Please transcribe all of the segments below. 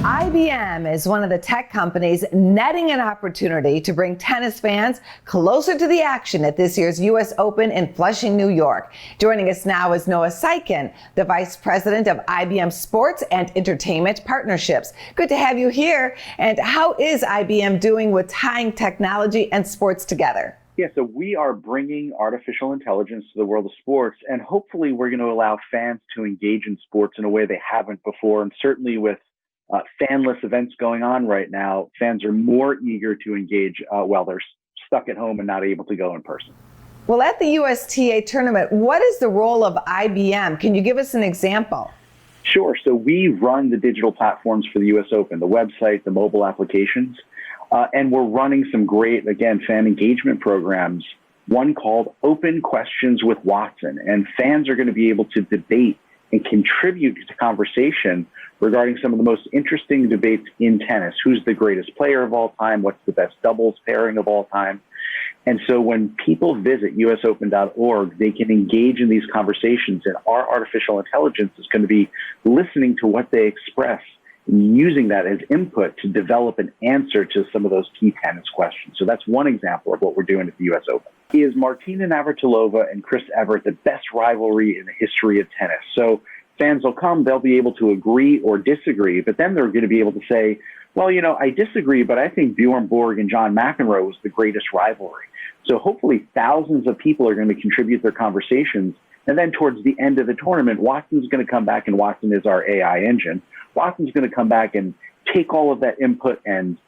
IBM is one of the tech companies netting an opportunity to bring tennis fans closer to the action at this year's U.S. Open in Flushing, New York. Joining us now is Syken, the Vice President of IBM Sports and Entertainment Partnerships. Good to have you here. And how is IBM doing with tying technology and sports together? Yeah, so we are bringing artificial intelligence to the world of sports, and hopefully we're going to allow fans to engage in sports in a way they haven't before. And certainly with fanless events going on right now, fans are more eager to engage while they're stuck at home and not able to go in person. Well, at the USTA tournament, what is the role of IBM? Can you give us an example? Sure. So we run the digital platforms for the U.S. Open, the website, the mobile applications, and we're running some great, again, fan engagement programs, one called Open Questions with Watson. And fans are going to be able to debate and contribute to conversation regarding some of the most interesting debates in tennis. Who's the greatest player of all time? What's the best doubles pairing of all time? And so when people visit usopen.org, they can engage in these conversations, and our artificial intelligence is going to be listening to what they express and using that as input to develop an answer to some of those key tennis questions. So that's one example of what we're doing at the U.S. Open. Is Martina Navratilova and Chris Evert the best rivalry in the history of tennis? So fans will come, they'll be able to agree or disagree, but then they're going to be able to say, well, you know, I disagree, but I think Bjorn Borg and John McEnroe was the greatest rivalry. So hopefully thousands of people are going to contribute their conversations. And then towards the end of the tournament, Watson's going to come back, and Watson is our AI engine. Watson's going to come back and take all of that input and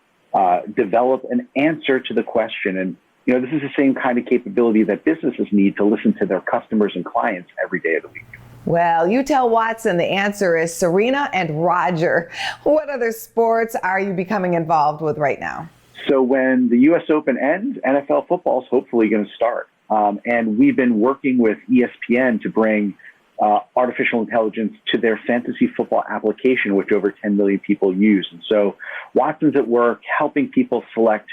develop an answer to the question. And, you know, this is the same kind of capability that businesses need to listen to their customers and clients every day of the week. Well, you tell Watson the answer is Serena and Roger. What other sports are you becoming involved with right now? So when the U.S. Open ends, NFL football is hopefully going to start. And we've been working with ESPN to bring artificial intelligence to their fantasy football application, which over 10 million people use. And so Watson's at work helping people select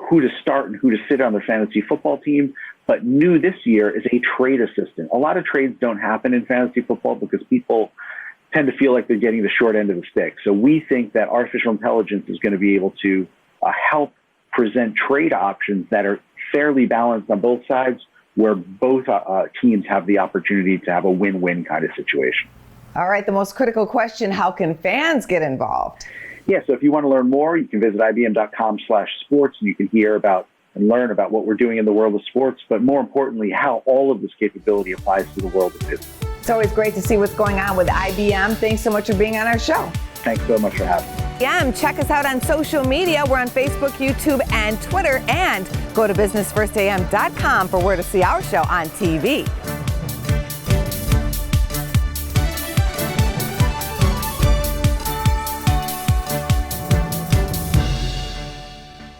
who to start and who to sit on their fantasy football team. But new this year is a trade assistant. A lot of trades don't happen in fantasy football because people tend to feel like they're getting the short end of the stick. So we think that artificial intelligence is going to be able to help present trade options that are fairly balanced on both sides, where both teams have the opportunity to have a win-win kind of situation. All right, the most critical question, how can fans get involved? Yeah, so if you want to learn more, you can visit ibm.com/sports, and you can hear about and learn about what we're doing in the world of sports, but more importantly, how all of this capability applies to the world of business. It's always great to see what's going on with IBM. Thanks so much for being on our show. Thanks so much for having me. Check us out on social media. We're on Facebook, YouTube, and Twitter. And go to businessfirstam.com for where to see our show on TV.